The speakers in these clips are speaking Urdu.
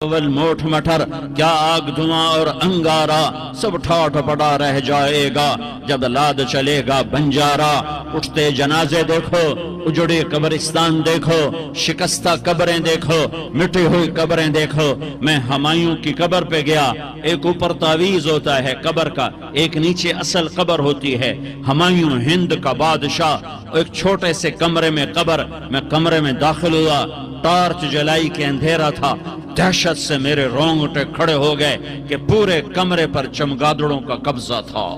موٹھ مٹھر کیا آگ دھواں اور انگارا سب ٹھاٹ پڑا رہ جائے گا جب لاد چلے گا بنجارا۔ اٹھتے جنازے دیکھو، اجڑے قبرستان دیکھو، شکستہ قبریں دیکھو، مٹی ہوئی قبریں دیکھو۔ میں ہمایوں کی قبر پہ گیا، ایک اوپر تعویذ ہوتا ہے قبر کا، ایک نیچے اصل قبر ہوتی ہے۔ ہمایوں ہند کا بادشاہ، ایک چھوٹے سے کمرے میں قبر، میں کمرے میں داخل ہوا، ٹارچ جلائی کے اندھیرا تھا، دہشت سے میرے رونگٹے کھڑے ہو گئے کہ پورے کمرے پر چمگادڑوں کا قبضہ تھا۔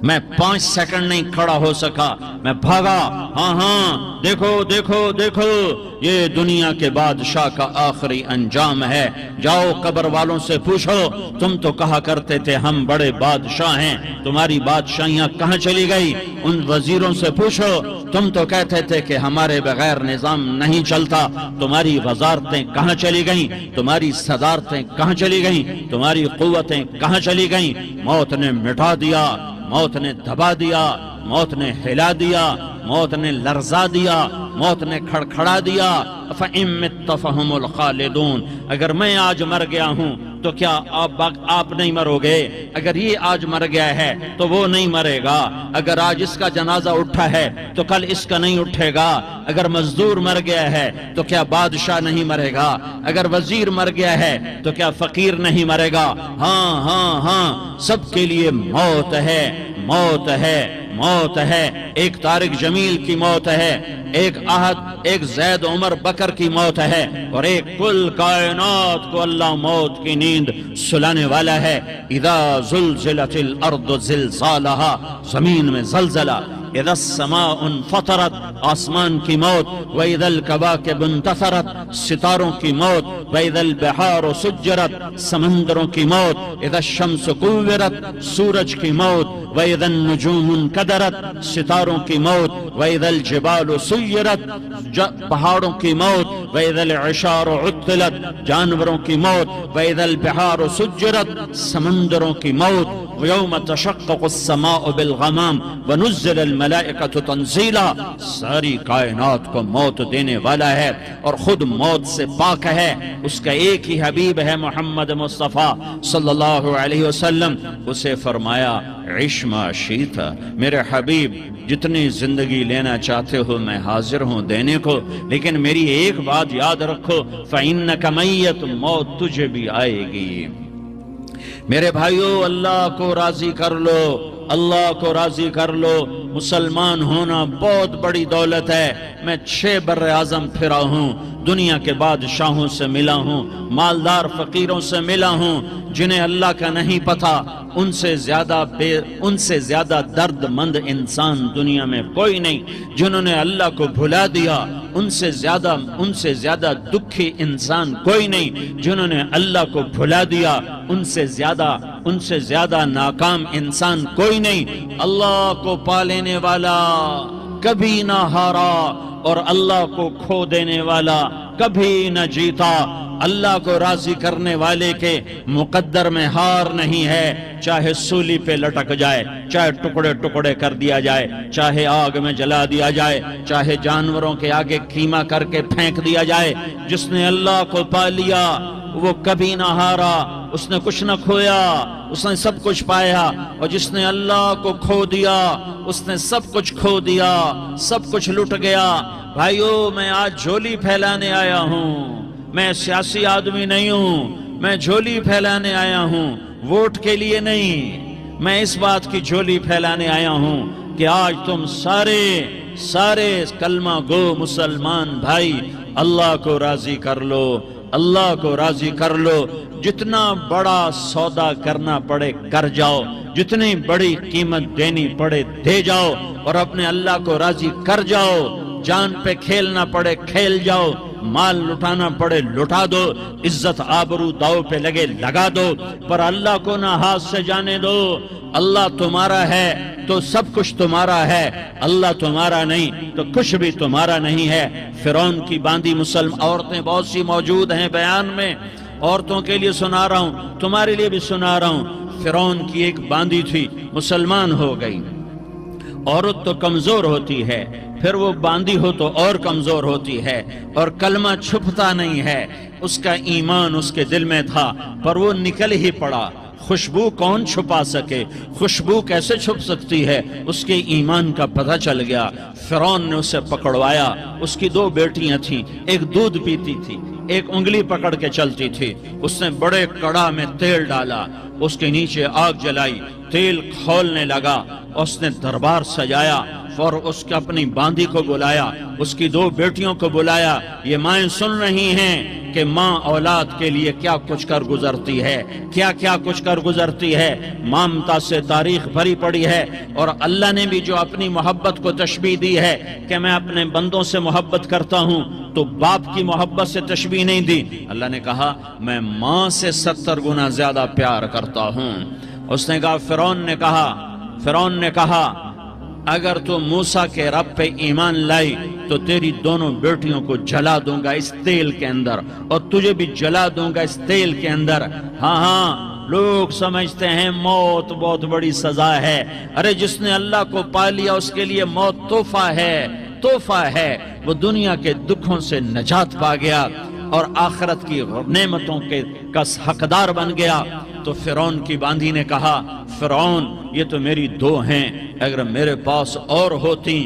میں 5 سیکنڈ نہیں کھڑا ہو سکا، میں بھاگا۔ ہاں دیکھو دیکھو دیکھو، یہ دنیا کے بادشاہ کا آخری انجام ہے۔ جاؤ قبر والوں سے پوچھو، تم تو کہا کرتے تھے ہم بڑے بادشاہ ہیں، تمہاری بادشاہیاں کہاں چلی گئی؟ ان وزیروں سے پوچھو، تم تو کہتے تھے کہ ہمارے بغیر نظام نہیں چلتا، تمہاری وزارتیں کہاں چلی گئیں؟ تمہاری صدارتیں کہاں چلی گئیں؟ تمہاری قوتیں کہاں چلی گئیں؟ موت نے مٹا دیا، موت نے دبا دیا، موت نے ہلا دیا، موت نے لرزا دیا، موت نے کھڑکھڑا دیا۔ فَإِن مِتَّ فَهُمُ الْخَالِدُونَ، اگر میں آج مر گیا ہوں تو کیا آپ نہیں مرو گے؟ اگر یہ آج مر گیا ہے تو وہ نہیں مرے گا۔ اگر آج اس کا جنازہ اٹھا ہے تو کل اس کا نہیں اٹھے گا۔ اگر مزدور مر گیا ہے تو کیا بادشاہ نہیں مرے گا؟ اگر وزیر مر گیا ہے تو کیا فقیر نہیں مرے گا؟ ہاں سب کے لیے موت ہے، موت ہے، موت ہے۔ ایک طارق جمیل کی موت ہے، ایک احد، ایک زید عمر بکر کی موت ہے، اور ایک کل کائنات کو اللہ موت کی نیند سلانے والا ہے۔ اذا زلزلت الارض زلزالها، زمین میں زلزلہ، اذا السماء انفطرت، آسمان کی موت، واذا الكواكب انتثرت، ستاروں کی موت، واذا البحار سجرت، سمندروں کی موت، اذا الشمس كورت، سورج کی موت، واذا النجوم انكدرت، ستاروں کی موت، واذا الجبال سيرت، پہاڑوں کی موت، واذا العشار عطلت، جانوروں کی موت، واذا البحار سجرت، سمندروں کی موت، ويوم تشقق السماء بالغمام ونزل الملائكة تنزيلا، ساری کائنات کو موت دینے والا ہے اور خود موت سے پاک ہے۔ اس کا ایک ہی حبیب ہے محمد مصطفیٰ صلی اللہ علیہ وسلم۔ اسے فرمایا عش ما شئت، میرے حبیب جتنی زندگی لینا چاہتے ہو میں حاضر ہوں دینے کو، لیکن میری ایک بات یاد رکھو، فإنک میت، موت تجھے بھی آئے گی۔ میرے بھائیو، اللہ کو راضی کر لو، اللہ کو راضی کر لو۔ مسلمان ہونا بہت بڑی دولت ہے۔ میں 6 بر اعظم پھرا ہوں، دنیا کے بادشاہوں سے ملا ہوں، مالدار فقیروں سے ملا ہوں، جنہیں اللہ کا نہیں پتہ، ان سے زیادہ درد مند انسان دنیا میں کوئی نہیں۔ جنہوں نے اللہ کو بھلا دیا، ان سے زیادہ دکھی انسان کوئی نہیں۔ جنہوں نے اللہ کو بھلا دیا، ان سے زیادہ ناکام انسان کوئی نہیں۔ اللہ کو پا لینے والا کبھی نہ ہارا، اور اللہ کو کھو دینے والا کبھی نہ جیتا۔ اللہ کو راضی کرنے والے کے مقدر میں ہار نہیں ہے، چاہے سولی پہ لٹک جائے، چاہے ٹکڑے ٹکڑے کر دیا جائے، چاہے آگ میں جلا دیا جائے، چاہے جانوروں کے آگے کیما کر کے پھینک دیا جائے۔ جس نے اللہ کو پا لیا وہ کبھی نہ ہارا، اس نے کچھ نہ کھویا، اس نے سب کچھ پایا۔ اور جس نے اللہ کو کھو دیا اس نے سب کچھ کھو دیا، سب کچھ لٹ گیا۔ بھائیو، میں آج جھولی پھیلانے آیا ہوں، میں سیاسی آدمی نہیں ہوں، میں جھولی پھیلانے آیا ہوں، ووٹ کے لیے نہیں۔ میں اس بات کی جھولی پھیلانے آیا ہوں کہ آج تم سارے کلمہ گو مسلمان بھائی اللہ کو راضی کر لو، اللہ کو راضی کر لو۔ جتنا بڑا سودا کرنا پڑے کر جاؤ، جتنی بڑی قیمت دینی پڑے دے جاؤ، اور اپنے اللہ کو راضی کر جاؤ۔ جان پہ کھیلنا پڑے کھیل جاؤ، مال لٹانا پڑے لٹا دو، عزت آبرو داؤ پہ لگے لگا دو، پر اللہ کو نہ ہاتھ سے جانے دو۔ اللہ تمہارا ہے تو سب کچھ تمہارا ہے، اللہ تمہارا نہیں تو کچھ بھی تمہارا نہیں ہے۔ فرعون کی باندھی مسلم عورتیں بہت سی موجود ہیں بیان میں، عورتوں کے لیے سنا رہا ہوں، تمہارے لیے بھی سنا رہا ہوں۔ فرعون کی ایک باندھی تھی، مسلمان ہو گئی۔ عورت تو کمزور ہوتی ہے، پھر وہ باندھی ہو تو اور کمزور ہوتی ہے، اور کلمہ چھپتا نہیں ہے۔ اس کا ایمان اس کے دل میں تھا پر وہ نکل ہی پڑا۔ خوشبو کون چھپا سکے، خوشبو کیسے چھپ سکتی ہے؟ اس کے ایمان کا پتہ چل گیا۔ فرعون نے اسے پکڑوایا۔ اس کی 2 بیٹیاں تھیں، ایک دودھ پیتی تھی، ایک انگلی پکڑ کے چلتی تھی۔ اس نے بڑے کڑا میں تیل ڈالا، اس کے نیچے آگ جلائی، تیل کھولنے لگا، اس نے دربار سجایا اور اس کے اپنی باندی کو بلایا، اس کی 2 بیٹیوں کو بلایا۔ یہ مائیں سن رہی ہیں کہ ماں اولاد کے لیے کیا کچھ کر گزرتی ہے، کیا کیا کچھ کر گزرتی ہے۔ مامتا سے تاریخ بھری پڑی ہے، اور اللہ نے بھی جو اپنی محبت کو تشبیہ دی ہے کہ میں اپنے بندوں سے محبت کرتا ہوں، تو باپ کی محبت سے تشبیہ نہیں دی۔ اللہ نے کہا میں ماں سے 70 گنا زیادہ پیار کرتا ہوں۔ اس نے کہا فرعون نے کہا اگر تو موسیٰ کے رب پہ ایمان لائی تو تیری دونوں بیٹیوں کو جلا دوں گا اس تیل کے اندر، اور تجھے بھی جلا دوں گا اس تیل کے اندر۔ ہاں لوگ سمجھتے ہیں موت بہت بڑی سزا ہے۔ ارے جس نے اللہ کو پا لیا اس کے لیے موت تحفہ ہے۔ وہ دنیا کے دکھوں سے نجات پا گیا اور آخرت کی نعمتوں کا حقدار بن گیا۔ تو فرعون کی باندھی نے کہا فرعون یہ تو میری 2 ہیں، اگر میرے پاس اور ہوتی،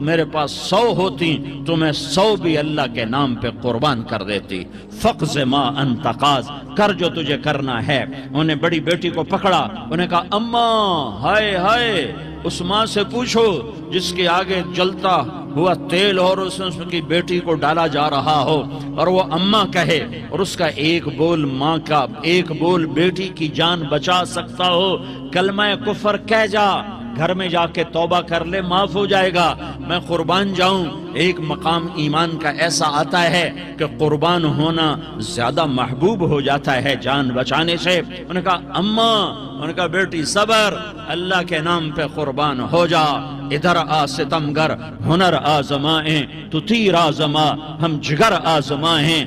میرے پاس 100 ہوتی تو میں 100 بھی اللہ کے نام پہ قربان کر دیتی۔ فقض ما انت قاض، کر جو تجھے کرنا ہے۔ انہوں نے بڑی بیٹی کو پکڑا، انہوں نے کہا اماں ہائے اس ماں سے پوچھو جس کے آگے جلتا ہوا تیل اور اس کی بیٹی کو ڈالا جا رہا ہو اور وہ اماں کہے، اور اس کا ایک بول ماں کا، ایک بول بیٹی کی جان بچا سکتا ہو، کلمہ کفر کہہ جا، گھر میں جا کے توبہ کر لے، معاف ہو جائے گا، میں قربان جاؤں۔ ایک مقام ایمان کا ایسا آتا ہے کہ قربان ہونا زیادہ محبوب ہو جاتا ہے جان بچانے سے۔ انہوں نے کہا اماں، انہوں نے کہا بیٹی صبر، اللہ کے نام پہ قربان ہو جا۔ ادھر آ ستمگر، ہنر آزمائیں تو تیر آزما، ہم جگر آزمائیں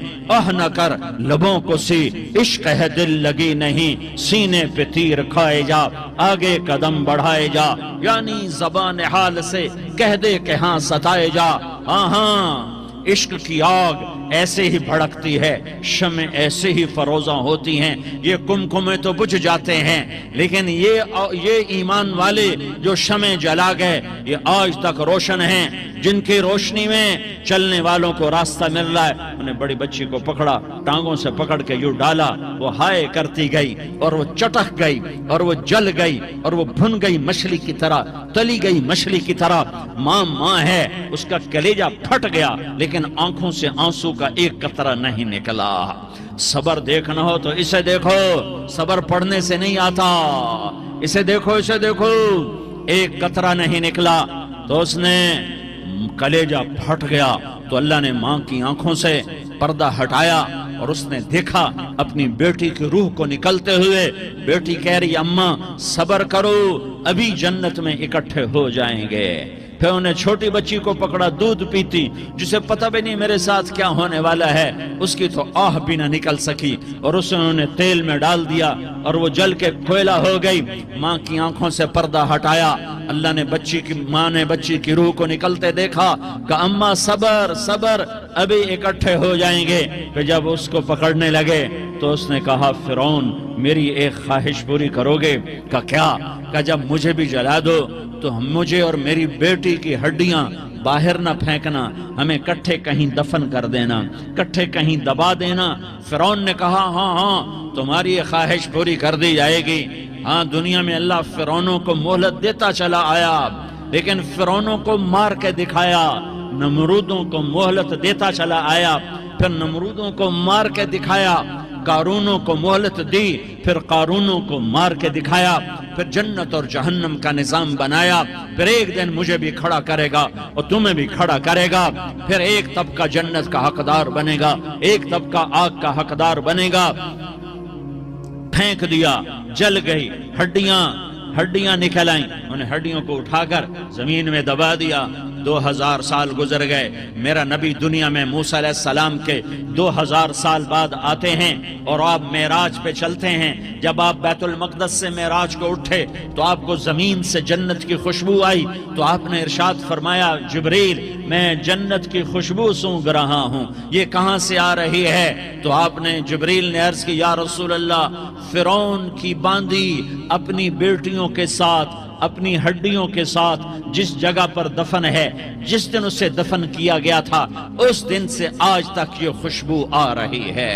نہ کر لبوں کو سی، عشق ہے دل لگی نہیں، سینے پہ تیر کھائے جا، آگے قدم بڑھائے جا، یعنی زبان حال سے کہہ دے کہ ہاں ستائے جا۔ ہاں عشق کی آگ ایسے ہی بھڑکتی ہے، شمع ایسے ہی فروزاں ہوتی ہیں، یہ کمکمے تو بجھ جاتے ہیں، لیکن یہ ایمان والے جو شمع جلا گئے یہ آج تک روشن ہیں، جن کی روشنی میں چلنے والوں کو راستہ مل رہا ہے۔ انہیں بڑی بچی کو پکڑا، ٹانگوں سے پکڑ کے یوں ڈالا، وہ ہائے کرتی گئی اور وہ چٹک گئی اور وہ جل گئی اور وہ بھن گئی مچھلی کی طرح، تلی گئی مچھلی کی طرح۔ ماں ہے، اس کا کلیجہ پھٹ گیا لیکن آنکھوں سے آنسو کا ایک قطرہ نہیں نکلا۔ صبر دیکھنا ہو تو اسے دیکھو، صبر پڑھنے سے نہیں آتا، اسے دیکھو ایک قطرہ نہیں نکلا تو اس نے کلیجہ پھٹ گیا۔ تو اللہ نے ماں کی آنکھوں سے پردہ ہٹایا اور اس نے دیکھا اپنی بیٹی کی روح کو نکلتے ہوئے۔ بیٹی کہہ رہی اماں صبر کرو، ابھی جنت میں اکٹھے ہو جائیں گے۔ پھر انہیں چھوٹی بچی کو پکڑا، دودھ پیتی، جسے پتہ بھی نہیں میرے ساتھ کیا ہونے والا ہے، اس کی تو آہ بھی نہ نکل سکی، اور اسے انہوں نے تیل میں ڈال دیا اور وہ جل کے کوئلہ ہو گئی۔ ماں کی آنکھوں سے پردہ ہٹایا، اللہ نے ماں نے بچی کی روح کو نکلتے دیکھا کہ اماں صبر ابھی اکٹھے ہو جائیں گے۔ پھر جب اس کو پکڑنے لگے تو اس نے کہا فرعون میری ایک خواہش پوری کرو گے؟ کیا؟ کہ جب مجھے بھی جلا دو تو مجھے اور میری بیٹی کی ہڈیاں باہر نہ پھینکنا، ہمیں کٹھے کہیں دفن کر دینا، کٹھے کہیں دبا دینا۔ فرعون نے کہا ہاں تمہاری یہ خواہش پوری کر دی جائے گی۔ ہاں دنیا میں اللہ فرعونوں کو مہلت دیتا چلا آیا، لیکن فرعونوں کو مار کے دکھایا، نمرودوں کو مہلت دیتا چلا آیا، پھر نمرودوں کو مار کے دکھایا، قارونوں کو مہلت دی، پھر قارونوں کو مار کے دکھایا، پھر جنت اور جہنم کا نظام بنایا، پھر ایک دن مجھے بھی کھڑا کرے گا اور تمہیں بھی کھڑا کرے گا، پھر ایک طبقہ جنت کا حقدار بنے گا، ایک طبقہ آگ کا حقدار بنے گا۔ پھینک دیا، جل گئی، ہڈیاں نکل آئیں، انہیں ہڈیوں کو اٹھا کر زمین میں دبا دیا۔ 2000 سال گزر گئے، میرا نبی دنیا میں موسیٰ علیہ السلام کے 2000 سال بعد آتے ہیں اور آپ معراج پہ چلتے ہیں۔ جب آپ بیت المقدس سے معراج کو اٹھے تو آپ کو زمین سے جنت کی خوشبو آئی، تو آپ نے ارشاد فرمایا جبریل میں جنت کی خوشبو سونگھ رہا ہوں، یہ کہاں سے آ رہی ہے؟ تو آپ نے جبریل نے عرض کی یا رسول اللہ، فرعون کی باندی اپنی بیٹیوں کے ساتھ، اپنی ہڈیوں کے ساتھ جس جگہ پر دفن ہے، جس دن اسے دفن کیا گیا تھا، اس دن سے آج تک یہ خوشبو آ رہی ہے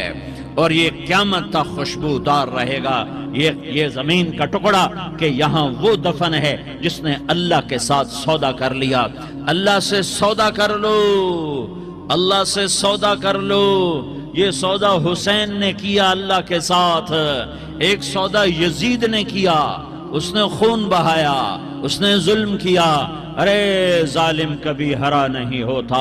اور یہ قیامت تک خوشبودار رہے گا۔ یہ زمین کا ٹکڑا کہ یہاں وہ دفن ہے جس نے اللہ کے ساتھ سودا کر لیا۔ اللہ سے سودا کر لو، اللہ سے سودا کر لو۔ یہ سودا حسین نے کیا اللہ کے ساتھ، ایک سودا یزید نے کیا، اس نے خون بہایا، اس نے ظلم کیا۔ ارے ظالم کبھی ہرا نہیں ہوتا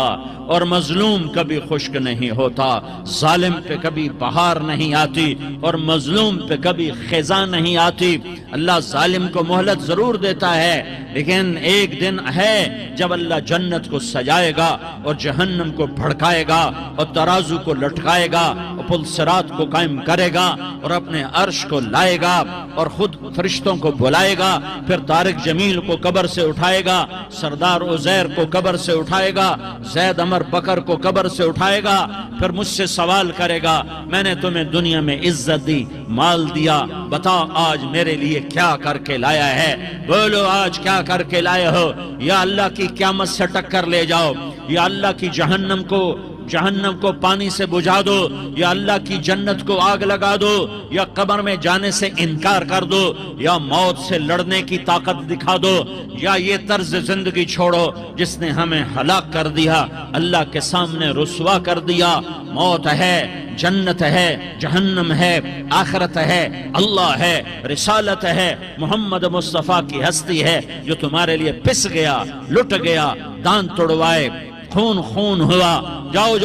اور مظلوم کبھی خشک نہیں ہوتا، ظالم پہ کبھی بہار نہیں آتی اور مظلوم پہ کبھی خزاں نہیں آتی۔ اللہ ظالم کو مہلت ضرور دیتا ہے، لیکن ایک دن ہے جب اللہ جنت کو سجائے گا اور جہنم کو بھڑکائے گا اور ترازو کو لٹکائے گا اور پل صراط کو قائم کرے گا اور اپنے عرش کو لائے گا اور خود فرشتوں کو بلائے گا، پھر طارق جمیل کو قبر سے اٹھائے گا، سردار عزیر کو قبر سے اٹھائے گا، زید عمر بکر کو قبر سے اٹھائے گا، پھر مجھ سے سوال کرے گا میں نے تمہیں دنیا میں عزت دی، مال دیا، بتا آج میرے لیے کیا کر کے لایا ہے؟ بولو آج کیا کر کے لائے ہو؟ یا اللہ کی قیامت سے ٹکر لے جاؤ، یا اللہ کی جہنم کو پانی سے بجھا دو، یا اللہ کی جنت کو آگ لگا دو، یا قبر میں جانے سے انکار کر دو، یا موت سے لڑنے کی طاقت دکھا دو، یا یہ طرز زندگی چھوڑو جس نے ہمیں ہلاک کر دیا، اللہ کے سامنے رسوا کر دیا۔ موت ہے، جنت ہے، جہنم ہے، آخرت ہے، اللہ ہے، رسالت ہے، محمد مصطفیٰ کی ہستی ہے جو تمہارے لیے پس گیا، لٹ گیا، دان توڑوائے، خون ہوا۔ جاؤ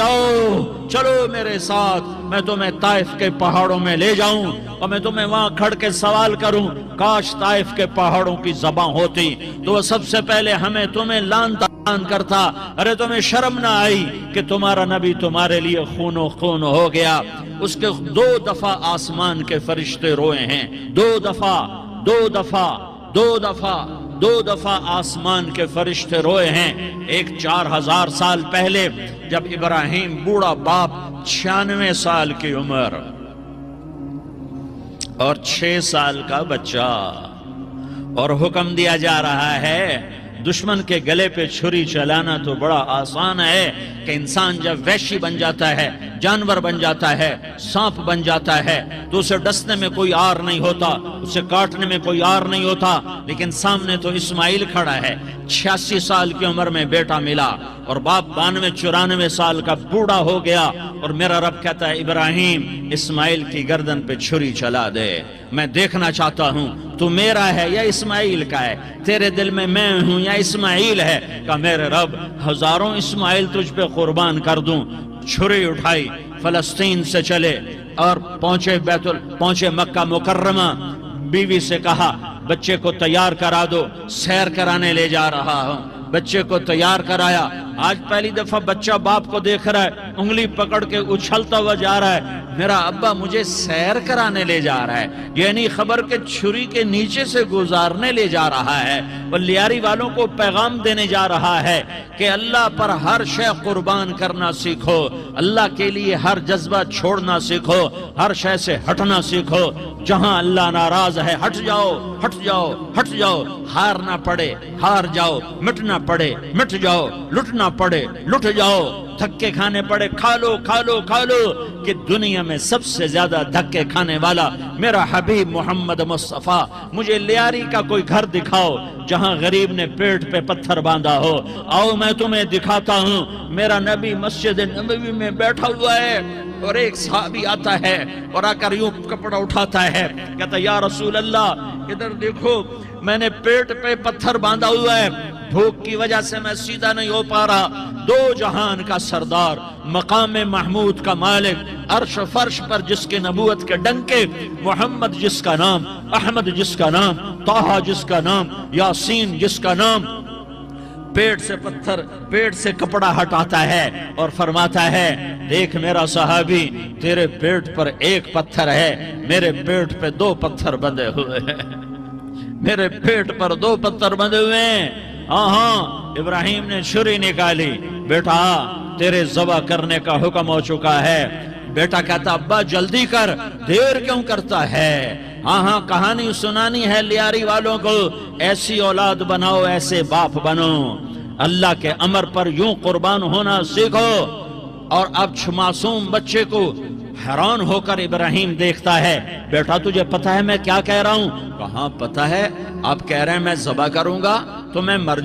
چلو میرے ساتھ، میں تمہیں طائف کے پہاڑوں میں لے جاؤں اور میں تمہیں وہاں کھڑ کے سوال کروں، کاش طائف کے پہاڑوں کی زباں ہوتی تو وہ سب سے پہلے ہمیں تمہیں لان تان کرتا۔ ارے تمہیں شرم نہ آئی کہ تمہارا نبی تمہارے لیے خون و خون ہو گیا؟ اس کے 2 دفعہ آسمان کے فرشتے روئے ہیں، 2 دفعہ آسمان کے فرشتے روئے ہیں۔ ایک 4000 سال پہلے جب ابراہیم بوڑھا باپ، 96 سال کی عمر اور 6 سال کا بچہ، اور حکم دیا جا رہا ہے دشمن کے گلے پہ چھری چلانا تو بڑا آسان ہے کہ انسان جب وحشی بن جاتا ہے، جانور بن جاتا ہے، سانپ بن جاتا ہے تو اسے ڈسنے میں کوئی آر نہیں ہوتا، اسے کاٹنے میں کوئی آر نہیں ہوتا، لیکن سامنے تو اسماعیل کھڑا ہے، 86 سال کی عمر میں بیٹا ملا اور باپ 92-94 سال کا بوڑھا ہو گیا، اور میرا رب کہتا ہے ابراہیم اسماعیل کی گردن پہ چھری چلا دے، میں دیکھنا چاہتا ہوں تو میرا ہے یا اسماعیل کا ہے، تیرے دل میں میں ہوں یا اسماعیل ہے؟ کہ میرے رب ہزاروں اسماعیل تجھ پہ قربان کر دوں۔ چھری اٹھائی، فلسطین سے چلے اور پہنچے مکہ مکرمہ، بیوی سے کہا بچے کو تیار کرا دو، سیر کرانے لے جا رہا ہوں۔ بچے کو تیار کرایا، آج پہلی دفعہ بچہ باپ کو دیکھ رہا ہے، انگلی پکڑ کے اچھلتا ہوا جا رہا ہے، میرا ابا مجھے سیر کرانے لے جا رہا ہے، یعنی خبر کے چھری کے نیچے سے گزارنے لے جا رہا ہے۔ وہ لیاری والوں کو پیغام دینے جا رہا ہے کہ اللہ پر ہر شے قربان کرنا سیکھو، اللہ کے لیے ہر جذبہ چھوڑنا سیکھو، ہر شے سے ہٹنا سیکھو، جہاں اللہ ناراض ہے ہٹ جاؤ، ہٹ جاؤ، ہٹ جاؤ، ہار نہ پڑے ہار جاؤ، مٹنا پڑے مٹ جاؤ، لٹنا پڑے لٹ جاؤ، دھکے کھانے پڑے کھا لو کھا لو کھا لو، کہ دنیا میں سب سے زیادہ دھکے کھانے والا میرا حبیب محمد مصطفیٰ۔ مجھے لیاری کا کوئی گھر دکھاؤ جہاں غریب نے پیٹ پہ پتھر باندھا ہو، آؤ میں تمہیں دکھاتا ہوں۔ میرا نبی مسجد نبوی میں بیٹھا ہوا ہے اور ایک صحابی آتا ہے اور آ کر یوں کپڑا اٹھاتا ہے، کہتا یا رسول اللہ ادھر دیکھو، میں نے پیٹ پہ پتھر باندھا ہوا ہے، بھوک کی وجہ سے میں سیدھا نہیں ہو پا رہا۔ 2 جہان کا سردار، مقام محمود کا مالک، عرش فرش پر جس کے نبوت کے ڈنکے، محمد جس کا نام، احمد جس کا نام، طٰہٰ جس کا نام، یاسین جس کا نام، پیٹ سے کپڑا ہٹاتا ہے اور فرماتا ہے دیکھ میرا صحابی، تیرے پیٹ پر ایک پتھر ہے، میرے پیٹ پہ 2 پتھر بندھے ہوئے ہیں، میرے پیٹ پر 2 پتھر بندھے ہوئے ہیں۔ ہاں ابراہیم نے چھری نکالی، بیٹا تیرے ذبح کرنے کا حکم ہو چکا ہے۔ بیٹا کہتا ابا جلدی کر، دیر کیوں کرتا ہے؟ ہاں کہانی سنانی ہے لیاری والوں کو، ایسی اولاد بناؤ، ایسے باپ بنو، اللہ کے امر پر یوں قربان ہونا سیکھو۔ اور اب معصوم بچے کو حیران ہو کر ابراہیم دیکھتا ہے، بیٹا تجھے پتہ ہے میں کیا کہہ رہا ہوں؟ کہاں پتہ ہے، آپ کہہ رہے ہیں میں ذبح کروں گا تو میں مر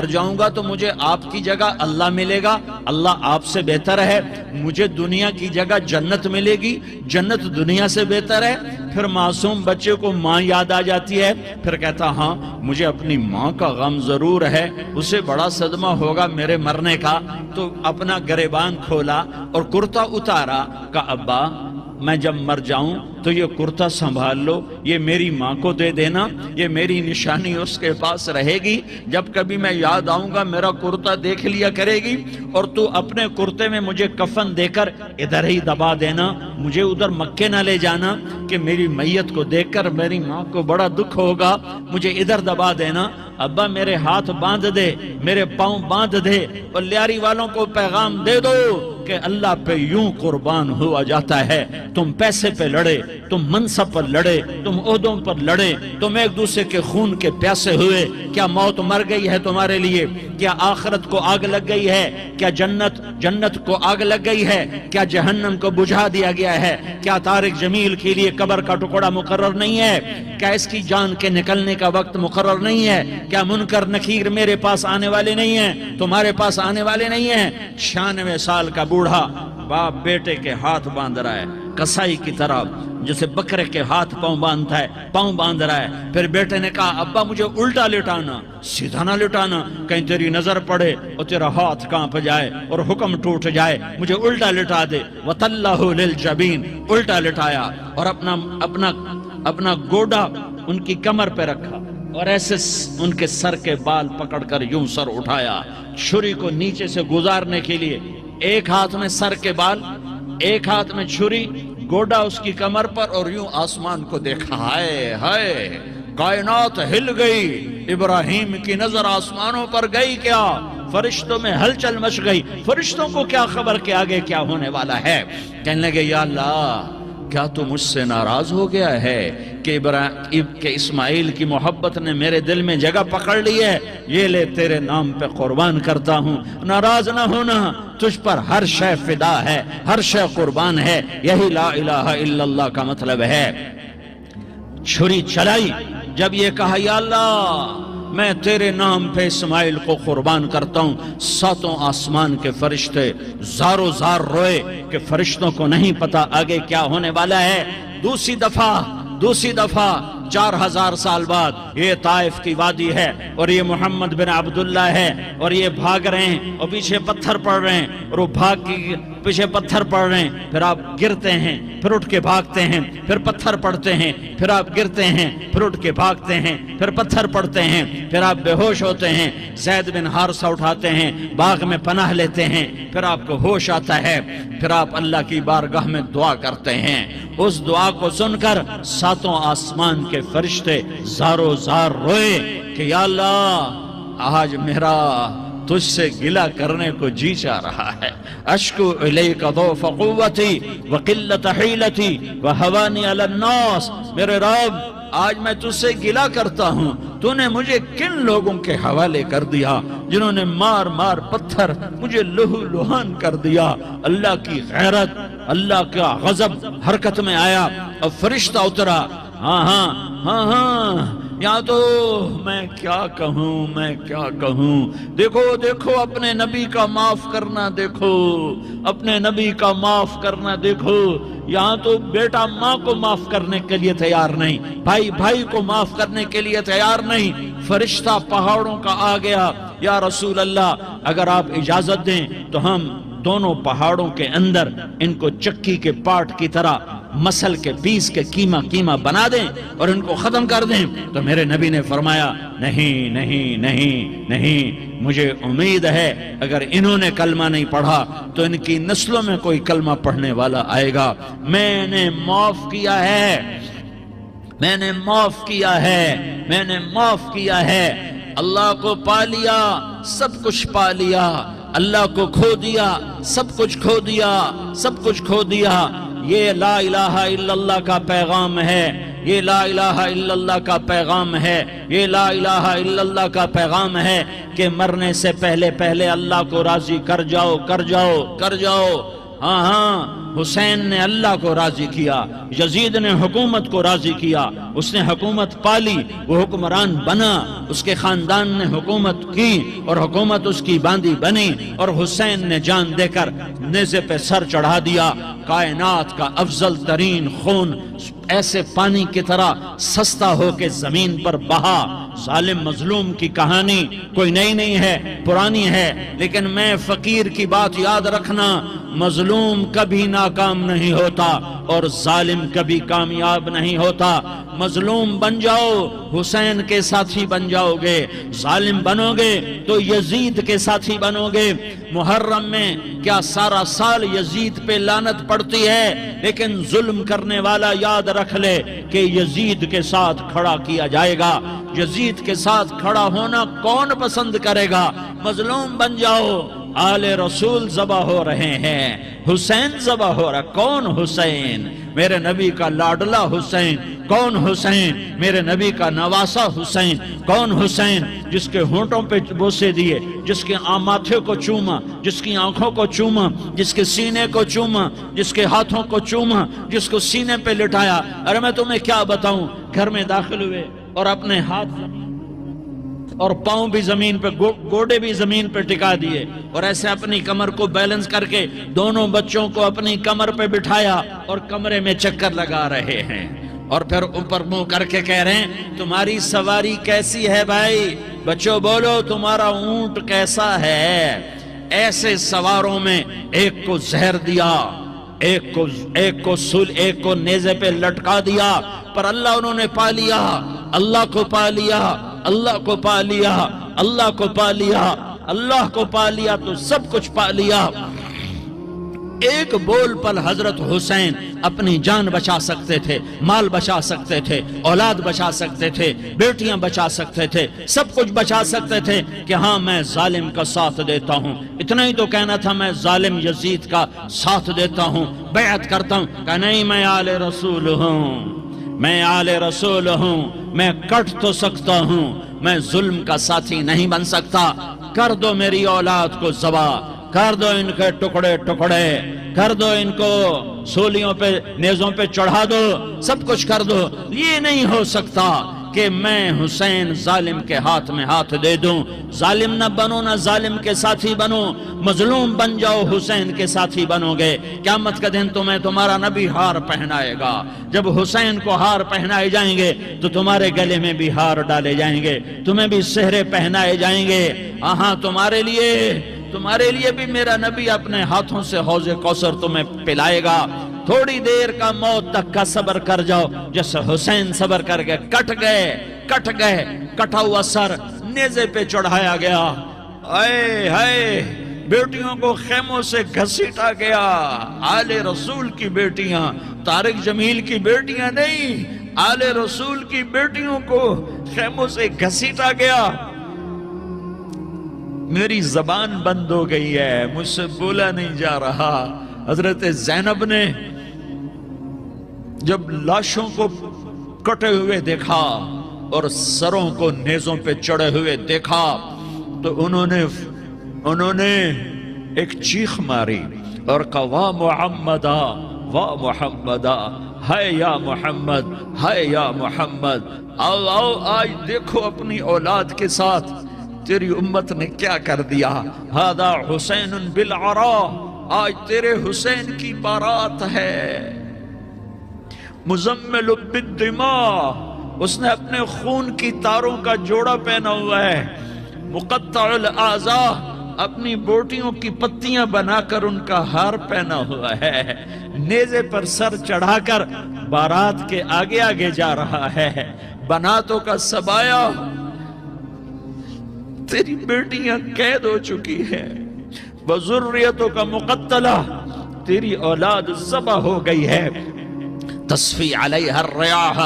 جاؤں گا تو مجھے آپ کی جگہ اللہ ملے گا، اللہ آپ سے بہتر ہے، مجھے دنیا کی جگہ جنت ملے گی، جنت دنیا سے بہتر ہے۔ پھر معصوم بچے کو ماں یاد آ جاتی ہے، پھر کہتا ہاں مجھے اپنی ماں کا غم ضرور ہے، اسے بڑا صدمہ ہوگا میرے مرنے کا۔ تو اپنا گریبان کھولا اور کرتا اتارا، کہا ابا میں جب مر جاؤں تو یہ کرتا سنبھال لو، یہ میری ماں کو دے دینا، یہ میری نشانی اس کے پاس رہے گی، جب کبھی میں یاد آؤں گا میرا کرتا دیکھ لیا کرے گی، اور تو اپنے کرتے میں مجھے کفن دے کر ادھر ہی دبا دینا، مجھے ادھر مکے نہ لے جانا کہ میری میت کو دیکھ کر میری ماں کو بڑا دکھ ہوگا، مجھے ادھر دبا دینا۔ ابا میرے ہاتھ باندھ دے، میرے پاؤں باندھ دے، اور لیاری والوں کو پیغام دے دو کہ اللہ پہ یوں قربان ہوا جاتا ہے۔ تم پیسے پہ لڑے، تم منصب پر لڑے، تم عہدوں پر لڑے، تم ایک دوسرے کے خون کے پیاسے ہوئے، کیا موت مر گئی ہے تمہارے لیے؟ کیا آخرت کو آگ لگ گئی ہے؟ کیا جنت کو آگ لگ گئی ہے؟ کیا جہنم کو بجھا دیا گیا ہے؟ کیا طارق جمیل کے لیے قبر کا ٹکڑا مقرر نہیں ہے؟ کیا اس کی جان کے نکلنے کا وقت مقرر نہیں ہے؟ کیا منکر نکیر میرے پاس آنے والے نہیں ہیں، تمہارے پاس آنے والے نہیں ہیں؟ 96 سال کا بوڑھا باپ بیٹے کے ہاتھ باندھ رہا ہے، کسائی کی طرح جسے بکرے کے ہاتھ پاؤں باندھتا ہے، پاؤں باندھ رہا ہے۔ پھر بیٹے نے کہا ابا مجھے الٹا لٹانا، سیدھا نہ لٹانا، کہیں تیری نظر پڑے اور تیرا ہاتھ کانپ جائے اور حکم ٹوٹ جائے، مجھے الٹا لٹا دے۔ وَتَلَّهُ لِلْجَبِينِ، الٹا لٹایا اور اپنا گوڈا ان کی کمر پہ رکھا اور ایسے ان کے سر کے بال پکڑ کر یوں سر اٹھایا، چھری کو نیچے سے گزارنے کے لیے، ایک ہاتھ میں سر کے بال، ایک ہاتھ میں چھری، گوڈا اس کی کمر پر، اور یوں آسمان کو دیکھا۔ ہائے ہائے، کائنات ہل گئی، ابراہیم کی نظر آسمانوں پر گئی، کیا فرشتوں میں ہلچل مچ گئی، فرشتوں کو کیا خبر کہ آگے کیا ہونے والا ہے؟ کہنے لگے یا اللہ کیا تو مجھ سے ناراض ہو گیا ہے کہ اسماعیل کی محبت نے میرے دل میں جگہ پکڑ لی ہے؟ یہ لے تیرے نام پہ قربان کرتا ہوں، ناراض نہ ہونا، تجھ پر ہر شے فدا ہے، ہر شے قربان ہے، یہی لا الہ الا اللہ کا مطلب ہے۔ چھری چلائی، جب یہ کہا یا اللہ میں تیرے نام پہ اسماعیل کو قربان کرتا ہوں، 7 آسمان کے فرشتے زارو زار روئے کہ فرشتوں کو نہیں پتا آگے کیا ہونے والا ہے۔ دوسری دفعہ 4000 سال بعد یہ طائف کی وادی ہے اور یہ محمد بن عبداللہ ہے اور یہ بھاگ رہے ہیں اور پیچھے پتھر پڑ رہے ہیں، اور وہ بھاگ کے پیچھے پتھر پڑ رہے ہیں، پھر آپ گرتے ہیں، پھر اٹھ کے بھاگتے ہیں، پھر پتھر پڑتے ہیں، پھر آپ گرتے ہیں، پھر اٹھ کے بھاگتے ہیں، پھر پتھر پڑتے ہیں، پھر آپ بے ہوش ہوتے ہیں، زید بن حارثہ اٹھاتے ہیں، باغ میں پناہ لیتے ہیں، پھر آپ کو ہوش آتا ہے، پھر آپ اللہ کی بارگاہ میں دعا کرتے ہیں۔ اس دعا کو سن کر 7 آسمان کے فرشتے زارو زار روئے کہ یا اللہ آج میرا تجھ سے گلہ کرنے کو جی چاہ رہا ہے، اشکو الیک ضعف قوتی وقلت حیلتی وہوانی علی الناس، میرے رب آج میں تجھ سے گلہ کرتا ہوں، تو نے مجھے کن لوگوں کے حوالے کر دیا جنہوں نے مار مار پتھر مجھے لہو لہان کر دیا۔ اللہ کی غیرت، اللہ کا غضب حرکت میں آیا اور فرشتہ اترا۔ ہاں یا تو میں کیا کہوں، دیکھو اپنے نبی کا معاف کرنا، دیکھو اپنے نبی کا معاف کرنا، دیکھو یہاں تو بیٹا ماں کو معاف کرنے کے لیے تیار نہیں، بھائی کو معاف کرنے کے لیے تیار نہیں۔ فرشتہ پہاڑوں کا آ گیا، یا رسول اللہ اگر آپ اجازت دیں تو ہم دونوں پہاڑوں کے اندر ان کو چکی کے پاٹ کی طرح مسل کے پیس کے کیما بنا دیں اور ان کو ختم کر دیں، تو میرے نبی نے فرمایا نہیں نہیں نہیں نہیں، مجھے امید ہے اگر انہوں نے کلمہ نہیں پڑھا تو ان کی نسلوں میں کوئی کلمہ پڑھنے والا آئے گا۔ میں نے معاف کیا ہے، میں نے معاف کیا ہے، میں نے معاف کیا ہے۔ اللہ کو پا لیا، سب کچھ پا لیا، اللہ کو کھو دیا، سب کچھ کھو دیا، سب کچھ کھو دیا۔ یہ لا الہ الا اللہ کا پیغام ہے، یہ لا الہ الا اللہ کا پیغام ہے، یہ لا الہ الا اللہ کا پیغام ہے کہ مرنے سے پہلے پہلے اللہ کو راضی کر جاؤ، کر جاؤ، کر جاؤ۔ ہاں ہاں، حسین نے اللہ کو راضی کیا، یزید نے حکومت کو راضی کیا، اس نے حکومت پالی، وہ حکمران بنا، اس کے خاندان نے حکومت کی اور حکومت اس کی باندھی بنی، اور حسین نے جان دے کر نیزے پہ سر چڑھا دیا۔ کائنات کا افضل ترین خون ایسے پانی کی طرح سستا ہو کے زمین پر بہا۔ ظالم مظلوم کی کہانی کوئی نئی نہیں ہے، پرانی ہے، لیکن میں فقیر کی بات یاد رکھنا، مظلوم کبھی ناکام نہیں ہوتا اور ظالم کبھی کامیاب نہیں ہوتا۔ مظلوم بن جاؤ، حسین کے ساتھی بن جاؤ گے، ظالم بنو گے تو یزید کے ساتھی بنو گے۔ محرم میں کیا سارا سال یزید پہ لعنت پڑتی ہے، لیکن ظلم کرنے والا یاد رکھ لے کہ یزید کے ساتھ کھڑا کیا جائے گا۔ یزید کے ساتھ کھڑا ہونا کون پسند کرے گا؟ مظلوم بن جاؤ۔ آل رسول ذبح ہو رہے ہیں، حسین ذبح ہو رہا۔ کون حسین؟ میرے نبی کا لاڈلا حسین۔ کون حسین؟ میرے نبی کا نواسا حسین۔ کون حسین؟ جس کے ہونٹوں پہ بوسے دیے، جس کے ماتھے کو چوما، جس کی آنکھوں کو چوما، جس کے سینے کو چوما، جس کے ہاتھوں کو چوما، جس کو سینے پہ لٹایا۔ ارے میں تمہیں کیا بتاؤں، گھر میں داخل ہوئے اور اپنے ہاتھ اور پاؤں بھی زمین پہ، گوڑے بھی زمین پہ ٹکا دیے، اور ایسے اپنی کمر کو بیلنس کر کے دونوں بچوں کو اپنی کمر پہ بٹھایا اور کمرے میں چکر لگا رہے ہیں، اور پھر اوپر منہ کر کے کہہ رہے ہیں تمہاری سواری کیسی ہے بھائی؟ بچوں بولو تمہارا اونٹ کیسا ہے؟ ایسے سواروں میں ایک کو زہر دیا، ایک کو نیزے پہ لٹکا دیا، پر اللہ انہوں نے پا لیا، اللہ کو پا لیا، اللہ کو پا لیا، اللہ کو پا لیا، اللہ کو پا لیا تو سب کچھ پا لیا۔ ایک بول پر حضرت حسین اپنی جان بچا سکتے تھے، مال بچا سکتے تھے، اولاد بچا سکتے تھے، بیٹیاں بچا سکتے تھے، سب کچھ بچا سکتے تھے کہ ہاں میں ظالم کا ساتھ دیتا ہوں۔ اتنا ہی تو کہنا تھا میں ظالم یزید کا ساتھ دیتا ہوں، بیعت کرتا ہوں، کہ نہیں میں آل رسول ہوں، میں آل رسول ہوں، میں کٹ تو سکتا ہوں، میں ظلم کا ساتھی نہیں بن سکتا۔ کر دو میری اولاد کو ذبح، کر دو ان کے ٹکڑے ٹکڑے، کر دو ان کو سولیوں پہ نیزوں پہ چڑھا دو، سب کچھ کر دو۔ یہ نہیں ہو سکتا کہ میں حسین ظالم کے ہاتھ میں ہاتھ دے دوں۔ ظالم نہ بنو، نہ ظالم کے ساتھی بنو، مظلوم بن جاؤ، حسین کے ساتھی بنو گے۔ قیامت کا دن تمہیں تمہارا نبی ہار پہنائے گا۔ جب حسین کو ہار پہنائے جائیں گے تو تمہارے گلے میں بھی ہار ڈالے جائیں گے، تمہیں بھی سہرے پہنائے جائیں گے۔ ہاں تمہارے لیے بھی میرا نبی اپنے ہاتھوں سے حوض کوثر تمہیں پلائے گا۔ تھوڑی دیر کا موت تک کا صبر کر جاؤ، جیسے حسین صبر کر کے کٹ گئے، کٹا ہوا سر نیزے پہ چڑھایا گیا۔ اے ہائے، بیٹیوں کو خیموں سے گھسیٹا گیا۔ آل رسول کی بیٹیاں، طارق جمیل کی بیٹیاں نہیں، آل رسول کی بیٹیوں کو خیموں سے گھسیٹا گیا۔ میری زبان بند ہو گئی ہے، مجھ سے بولا نہیں جا رہا۔ حضرت زینب نے جب لاشوں کو کٹے ہوئے دیکھا اور سروں کو نیزوں پہ چڑھے ہوئے دیکھا تو انہوں نے ایک چیخ ماری اور کہا واہ محمدہ، واہ محمدہ، ہائے یا محمد، ہائے یا محمد۔ آؤ آج دیکھو اپنی اولاد کے ساتھ تیری امت نے کیا کر دیا۔ ہذا حسین بالعراء، آج تیرے حسین کی بارات ہے۔ مزمل بالدماء، اس نے اپنے خون کی تاروں کا جوڑا پہنا ہوا ہے۔ مقطع الاعضاء، اپنی بوٹیوں کی پتیاں بنا کر ان کا ہار پہنا ہوا ہے۔ نیزے پر سر چڑھا کر بارات کے آگے آگے جا رہا ہے۔ بناتوں کا سبایا، تیری بیٹیاں قید ہو چکی ہے، وذریتوں کا مقتلہ، تیری اولاد ذبح ہو گئی ہے۔ تصفی علیہ الریاح،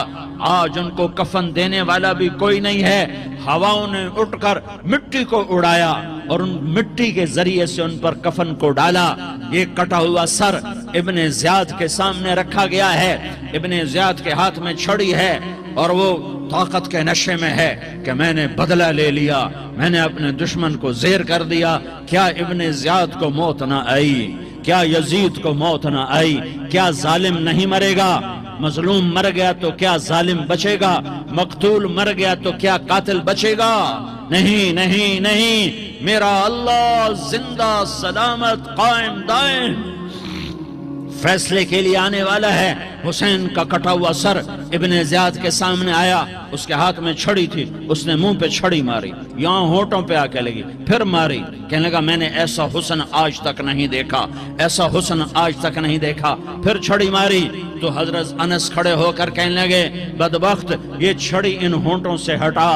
آج ان کو کفن دینے والا بھی کوئی نہیں ہے۔ ہواؤں نے اٹھ کر مٹی کو اڑایا اور ان مٹی کے ذریعے سے ان پر کفن کو ڈالا۔ یہ کٹا ہوا سر ابن زیاد کے سامنے رکھا گیا ہے۔ ابن زیاد کے ہاتھ میں چھڑی ہے اور وہ طاقت کے نشے میں ہے کہ میں نے بدلہ لے لیا، میں نے اپنے دشمن کو زیر کر دیا۔ کیا ابن زیاد کو موت نہ آئی؟ کیا یزید کو موت نہ آئی؟ کیا ظالم نہیں مرے گا؟ مظلوم مر گیا تو کیا ظالم بچے گا؟ مقتول مر گیا تو کیا قاتل بچے گا؟ نہیں نہیں نہیں، میرا اللہ زندہ سلامت قائم دائم فیصلے کے لیے آنے والا ہے۔ حسین کا کٹا ہوا سر ابن زیاد کے سامنے آیا، اس کے ہاتھ میں چھڑی تھی، اس نے منہ پہ چھڑی ماری، یہاں ہونٹوں پہ آ کے لگی، پھر ماری، کہنے لگا میں نے ایسا حسن آج تک نہیں دیکھا، ایسا حسن آج تک نہیں دیکھا، پھر چھڑی ماری تو حضرت انس کھڑے ہو کر کہنے لگے بدبخت یہ چھڑی ان ہونٹوں سے ہٹا،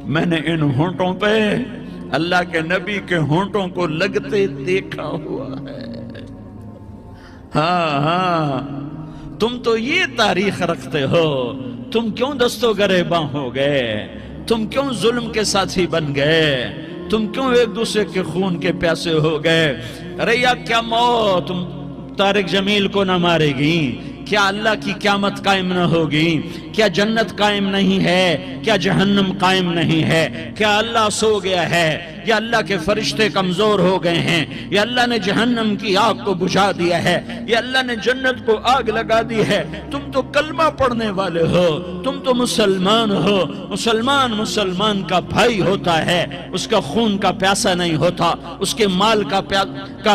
میں نے ان ہونٹوں پہ اللہ کے نبی کے ہونٹوں کو لگتے دیکھا ہوا ہے۔ ہاں ہاں، تم تو یہ تاریخ رکھتے ہو، تم کیوں دستو گریباں ہو گئے؟ تم کیوں ظلم کے ساتھی بن گئے؟ تم کیوں ایک دوسرے کے خون کے پیاسے ہو گئے؟ ارے یا کیا موت طارق جمیل کو نہ مارے گی؟ کیا اللہ کی قیامت قائم نہ ہوگی؟ کیا جنت قائم نہیں ہے؟ کیا جہنم قائم نہیں ہے؟ کیا اللہ سو گیا ہے؟ یا اللہ کے فرشتے کمزور ہو گئے ہیں؟ یا اللہ نے جہنم کی آگ کو بجھا دیا ہے؟ یا اللہ نے جنت کو آگ لگا دی ہے؟ تم تو کلمہ پڑھنے والے ہو، تم تو مسلمان ہو۔ مسلمان کا بھائی ہوتا ہے، اس کا خون کا پیاسا نہیں ہوتا، اس کے مال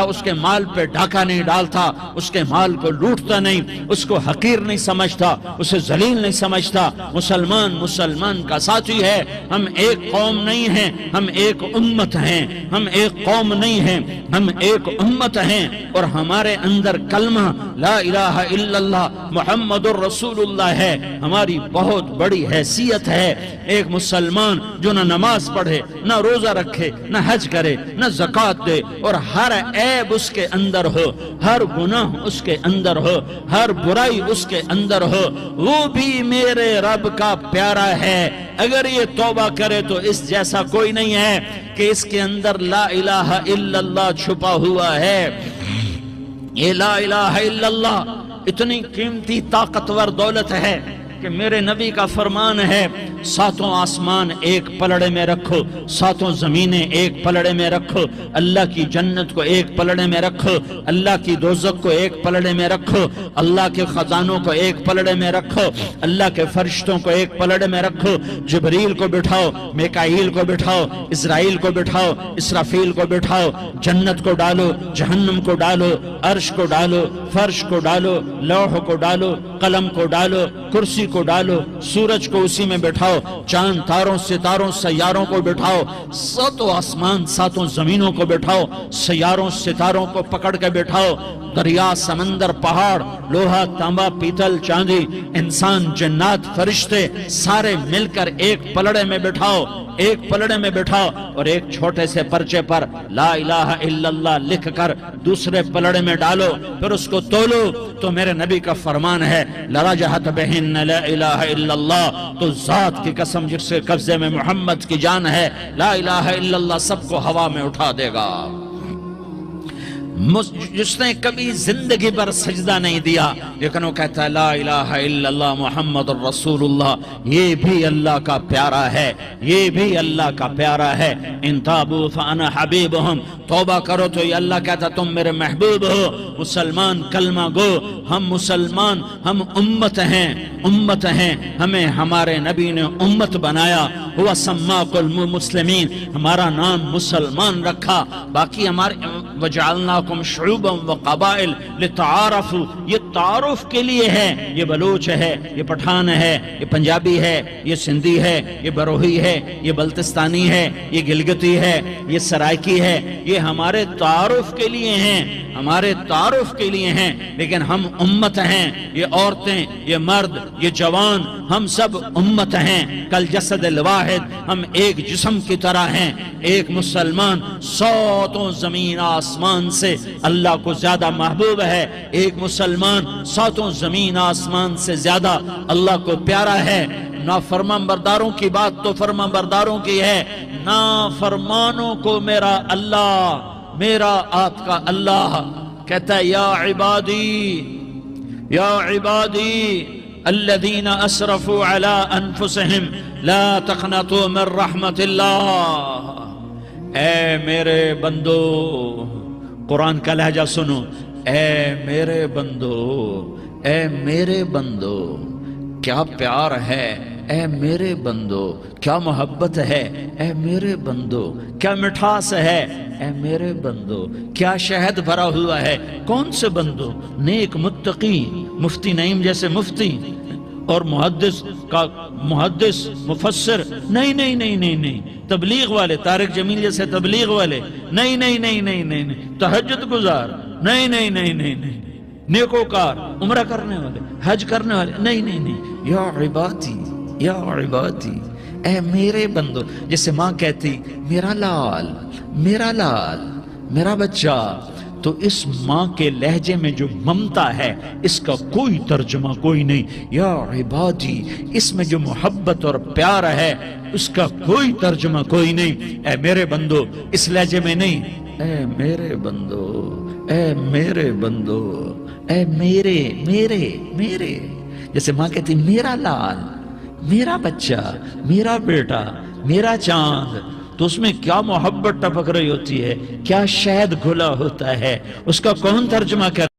اس کے مال پہ ڈاکہ نہیں ڈالتا، اس کے مال کو لوٹتا نہیں، اس کو حقیر نہیں سمجھتا، اسے ذلیل نہیں سمجھتا۔ مسلمان کا ساتھی ہے۔ ہم ایک قوم نہیں ہیں، ہم ایک امت ہیں، ہم ایک قوم نہیں ہیں، ہم ایک امت ہیں، اور ہمارے اندر کلمہ لا الہ الا اللہ محمد الرسول اللہ ہے، ہماری بہت بڑی حیثیت ہے۔ ایک مسلمان جو نہ نماز پڑھے، نہ روزہ رکھے، نہ حج کرے، نہ زکوٰۃ دے، اور ہر عیب اس کے اندر ہو، ہر گناہ اس کے اندر ہو، ہر برائی اس کے اندر ہو، وہ بھی میرے رب کا پیارا ہے۔ اگر یہ توبہ کرے تو اس جیسا کوئی نہیں ہے کہ اس کے اندر لا الہ الا اللہ چھپا ہوا ہے۔ یہ لا الہ الا اللہ اتنی قیمتی طاقتور دولت ہے کہ میرے نبی کا فرمان ہے، ساتوں آسمان ایک پلڑے میں رکھو، ساتوں زمینیں ایک پلڑے میں رکھو، اللہ کی جنت کو ایک پلڑے میں رکھو، اللہ کی دوزخ کو ایک پلڑے میں رکھو، اللہ کے خزانوں کو ایک پلڑے میں رکھو، اللہ کے فرشتوں کو ایک پلڑے میں رکھو، جبریل کو بٹھاؤ، میکائیل کو بٹھاؤ، اسرائیل کو بٹھاؤ، اسرافیل کو بٹھاؤ، جنت کو ڈالو، جہنم کو ڈالو، عرش کو ڈالو، فرش کو ڈالو، لوح کو ڈالو، قلم کو ڈالو، کرسی کو ڈالو، سورج کو اسی میں بٹھاؤ، چاند تاروں ستاروں سیاروں کو بٹھاؤ، ساتوں آسمان ساتوں زمینوں کو بٹھاؤ، سیاروں ستاروں کو پکڑ کے بٹھاؤ، دریا سمندر پہاڑ لوہا تانبا پیتل چاندی انسان جنات فرشتے سارے مل کر ایک پلڑے میں بٹھاؤ، ایک پلڑے میں بٹھاؤ، اور ایک چھوٹے سے پرچے پر لا الہ الا اللہ لکھ کر دوسرے پلڑے میں ڈالو، پھر اس کو تولو تو میرے نبی کا فرمان ہے لرجحت بہن لا الہ الا اللہ، تو ذات کی قسم جس کے قبضے میں محمد کی جان ہے، لا الہ الا اللہ سب کو ہوا میں اٹھا دے گا۔ جس نے کبھی زندگی پر سجدہ نہیں دیا لیکن وہ کہتا ہے لا الہ الا اللہ محمد الرسول اللہ، یہ بھی اللہ کا پیارا ہے، یہ بھی اللہ کا پیارا ہے۔ ان تابوا فانا حبیبہم، توبہ کرو تو یہ اللہ کہتا تم میرے محبوب ہو۔ مسلمان کلمہ گو، ہم مسلمان، ہم امت ہیں، امت ہیں، ہمیں ہمارے نبی نے امت بنایا، ہوا سماکم المسلمین، ہمارا نام مسلمان رکھا، باقی ہمارے وجعلناکم شعوبا وقبائل لتعارفوا، یہ تعارف کے لیے ہے، یہ بلوچ ہے، یہ پٹھان ہے، یہ پنجابی ہے، یہ سندھی ہے، یہ بروہی ہے، یہ بلتستانی ہے، یہ گلگتی ہے، یہ سرائکی ہے، یہ ہمارے تعارف کے لیے ہیں، ہمارے تعارف کے لیے ہیں، لیکن ہم امت ہیں، یہ عورتیں، یہ مرد، یہ جوان، ہم سب امت ہیں، کل جسد الواحد، ہم ایک جسم کی طرح ہیں، ایک مسلمان ساتوں زمین آسمان سے اللہ کو زیادہ محبوب ہے، ایک مسلمان ساتوں زمین آسمان سے زیادہ اللہ کو پیارا ہے۔ نافرمان برداروں کی بات تو فرمان برداروں کی ہے، نافرمانوں کو میرا اللہ، میرا آپ کا اللہ کہتا ہے یا عبادی الذین اسرفوا علی انفسہم لا تقنطوا من رحمت اللہ، اے میرے بندو، قرآن کا لہجہ سنو، اے میرے بندو، اے میرے بندو، کیا پیار ہے، اے میرے بندو، کیا محبت ہے، اے میرے بندو، کیا مٹھاس ہے، اے میرے بندو، کیا شہد بھرا ہوا ہے، کون سے بندو، نیک متقی، مفتی نعیم جیسے مفتی اور محدث مفسر، نہیں نہیں نہیں نہیں نہیں، تبلیغ والے، طارق جمیل جیسے تبلیغ والے، نہیں نہیں نہیں نہیں نہیں، تہجد گزار، نہیں نہیں نہیں نہیں نہیں، نیکوکار، عمرہ کرنے والے، حج کرنے والے، نہیں نہیں نہیں، یا عبادی، یا عبادی، اے میرے بندو، جیسے ماں کہتی میرا لال، میرا لال، میرا بچہ، تو اس ماں کے لہجے میں جو ممتا ہے اس کا کوئی ترجمہ کوئی نہیں، یا عبادی، اس میں جو محبت اور پیار ہے اس کا کوئی ترجمہ کوئی نہیں، اے میرے بندو، اس لہجے میں نہیں، اے میرے بندو، اے میرے بندو، اے میرے میرے میرے، جیسے ماں کہتی میرا لال، میرا بچہ، میرا بیٹا، میرا چاند، تو اس میں کیا محبت ٹپک رہی ہوتی ہے، کیا شہد گھلا ہوتا ہے، اس کا کون ترجمہ کر